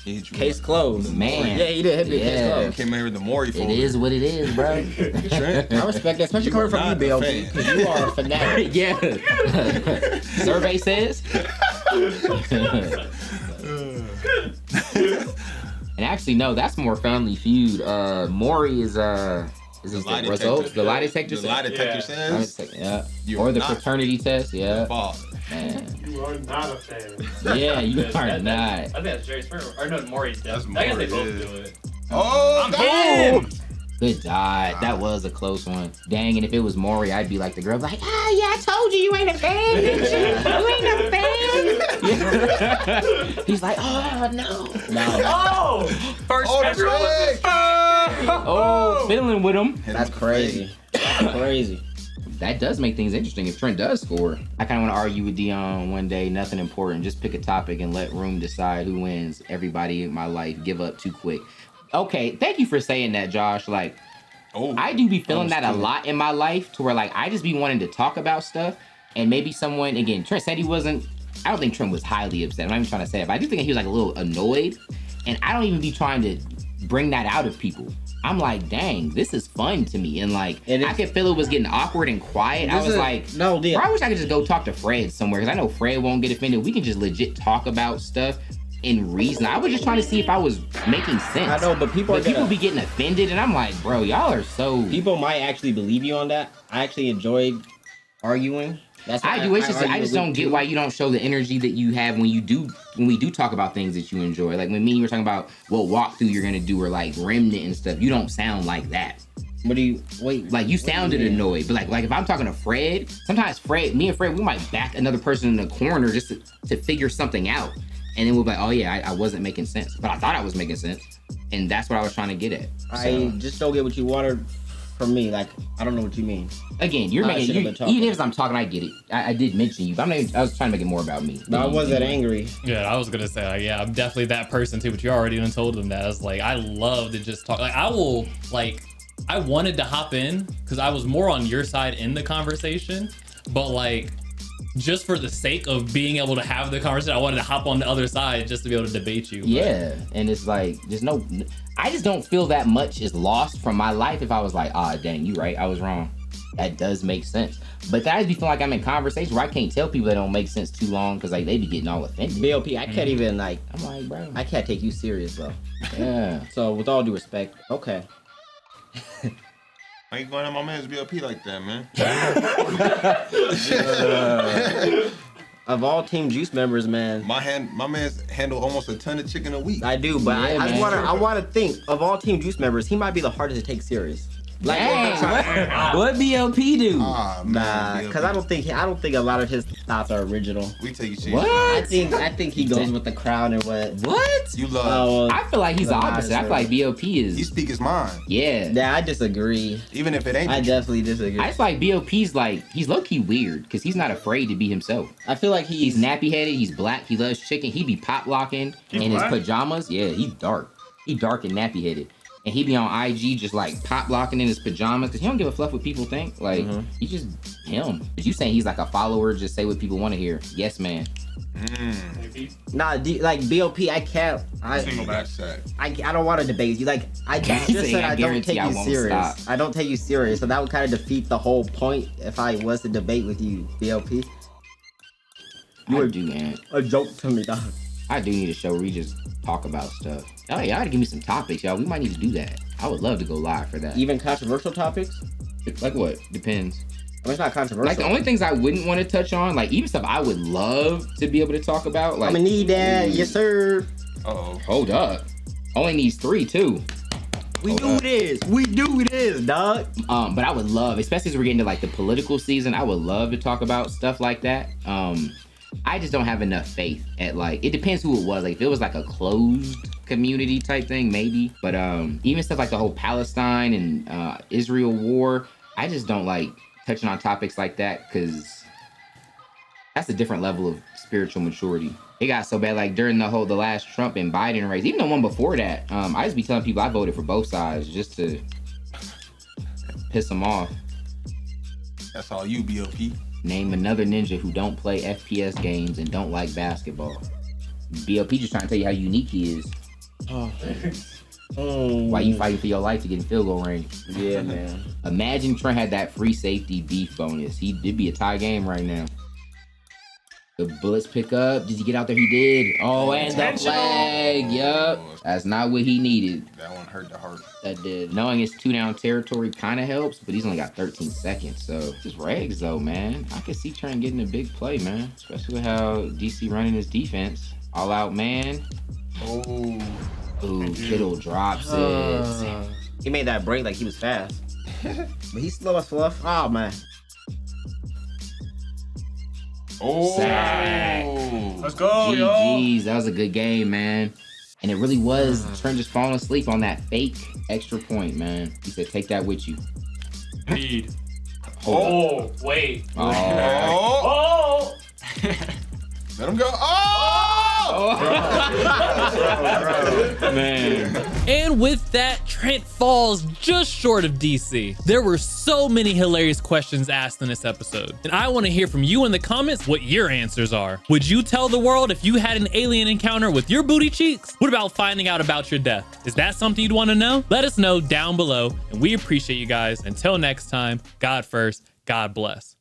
He hit you Case with closed. Man. Yeah, he did hit me. Yeah. Case the- closed. Came in here with the Maury It folder. is what it is, bro. Trent, I respect that, especially You coming are from you, not a BLP, fan. because you are a fanatic. Yeah. Survey says. And actually, no, that's more Family Feud. Maury is this lie the results? detector. The lie detector. The lie detector Yeah. Lie says detector, yeah. You Or are the not paternity test, yeah. father. Man. You are not a fan. Yeah, you are That- not. I think that's Jerry Springer. Or no, Maury's That's definitely. I guess they Maury, both yeah. do it. Oh, I'm damn! him. Good God, that was a close one. Dang, and if it was Maury, I'd be like the girl, like, ah, yeah, I told you you ain't a fan, didn't you? You ain't no fan. He's like, oh no, no. Oh! First Oh, ever. Trey! Oh, fiddling with him. That's crazy. That's crazy. That does make things interesting if Trent does score. I kind of want to argue with Dion one day. Nothing important. Just pick a topic and let room decide who wins. Everybody in my life give up too quick. Okay, thank you for saying that, Josh. Like, Oh, I do be feeling that a understood. lot in my life to where, like, I just be wanting to talk about stuff. And maybe someone, again, Trent said he wasn't, I don't think Trent was highly upset. I'm not even trying to say it, but I do think he was, like, a little annoyed. And I don't even be trying to bring that out of people. I'm like, dang, this is fun to me. And, like, It is. I could feel it was getting awkward and quiet. I This was is- like, no, bro, I wish I could just go talk to Fred somewhere, because I know Fred won't get offended. We can just legit talk about stuff in reason. I was just trying to see if I was making sense. I know, but people are But people gonna- be getting offended, and I'm like, bro, y'all are so... People might actually believe you on that. I actually enjoy arguing. That's I why do. It's just I argue just with don't get you. why you don't show the energy that you have when we do talk about things that you enjoy. Like when me and you were talking about what walkthrough you're gonna do or like remnant and stuff. You don't sound like that. What do you wait? Like you what do sounded mean? annoyed. But like if I'm talking to Fred, sometimes me and Fred, we might back another person in the corner just to figure something out. And then we'll be like, oh yeah, I wasn't making sense. But I thought I was making sense. And that's what I was trying to get at. I just don't get what you wanted from me. Like I don't know what you mean. Again, you're I making should've been talking. even if I'm talking, I get it. I did mention you, but I was trying to make it more about me. No, I wasn't angry. Yeah, I was gonna say, like, yeah, I'm definitely that person too, but you already done told them that. I was like, I love to just talk. Like, I wanted to hop in because I was more on your side in the conversation, but like, just for the sake of being able to have the conversation, I wanted to hop on the other side just to be able to debate you. But Yeah, and it's like I just don't feel that much is lost from my life if I was like, dang, you right, I was wrong. That does make sense. But then I just be feeling like I'm in conversation where I can't tell people that don't make sense too long because like they be getting all offended. BLP, I can't even like. I'm like, bro. I can't take you serious though. Yeah. So with all due respect, okay. Why you going at my man's BLP like that, man? Of all Team Juice members, man, My man's handle almost a ton of chicken a week. I do, but Yeah, I man. want to think of all Team Juice members, he might be the hardest to take serious. Like, Dang, what BLP do? Ah, man, nah, BLP. because I don't think a lot of his thoughts are original. We take you serious. What? I think he goes with the crowd and what. What? You love. Oh, I feel like he's the The opposite. I feel like BLP He is. speak his mind, Yeah. yeah, I disagree. even if it ain't. I the definitely disagree. I just feel like BLP's like, he's low key weird because he's not afraid to be himself. I feel like He's nappy headed, he's black, he loves chicken, he be pop locking He's in black? his pajamas. Yeah, he's dark. He dark and nappy headed. And he be on IG just like pop locking in his pajamas because he don't give a fluff what people think. Like, he just him. But you saying he's like a follower, just say what people want to hear. Yes, man. Nah, like BLP, I can't. Single back. I don't want to debate you. Like I just Saying, said, I I don't guarantee take I you won't serious. stop. I don't take you serious, so that would kind of defeat the whole point if I was to debate with you, BLP. You would do, man. A joke to me, dog. I do need a show where we just talk about stuff. Oh, y'all gotta give me some topics, y'all. We might need to do that. I would love to go live for that. Even controversial topics. Like what? Depends. I mean, it's not controversial. Like the only things I wouldn't want to touch on, like even stuff I would love to be able to talk about. Like, I'm gonna need that, yes sir. Uh-oh. hold up. Only needs 3 too. We do this. We do this, dog. But I would love, especially as we're getting to like the political season, I would love to talk about stuff like that. I just don't have enough faith at like, it depends who it was. Like if it was like a closed community type thing, maybe. But even stuff like the whole Palestine and Israel war, I just don't like touching on topics like that because that's a different level of spiritual maturity. It got so bad, like during the last Trump and Biden race, even the one before that. I just be telling people I voted for both sides just to piss them off. That's all you, BOP. Name another ninja who don't play FPS games and don't like basketball. BOP just trying to tell you how unique he is. Why you fighting for your life to get in field goal range? Yeah, man. Imagine Trent had that free safety beef bonus. It'd be a tie game right now. The bullets pick up. Did he get out there? He did. Oh, and the flag. Yup. That's not what he needed. That one hurt the heart. That did. Knowing it's 2 down territory kind of helps, but he's only got 13 seconds. So just regs though, man. I can see Trent getting a big play, man. Especially with how DC running his defense. All out, man. Oh. Ooh, Kittle drops it. He made that break like he was fast. But he's slow as fluff. Oh, man. Oh. Sack. Let's go, yo. GG's. That was a good game, man. And it really was Trent just falling asleep on that fake extra point, man. He said, take that with you. Indeed. Oh, wait. Oh. Oh! Let him go. Oh! Man. And with that, Trent falls just short of DC. There were so many hilarious questions asked in this episode, and I want to hear from you in the comments what your answers are. Would you tell the world if you had an alien encounter with your booty cheeks? What about finding out about your death? Is that something you'd want to know? Let us know down below, and we appreciate you guys. Until next time, God first, God bless.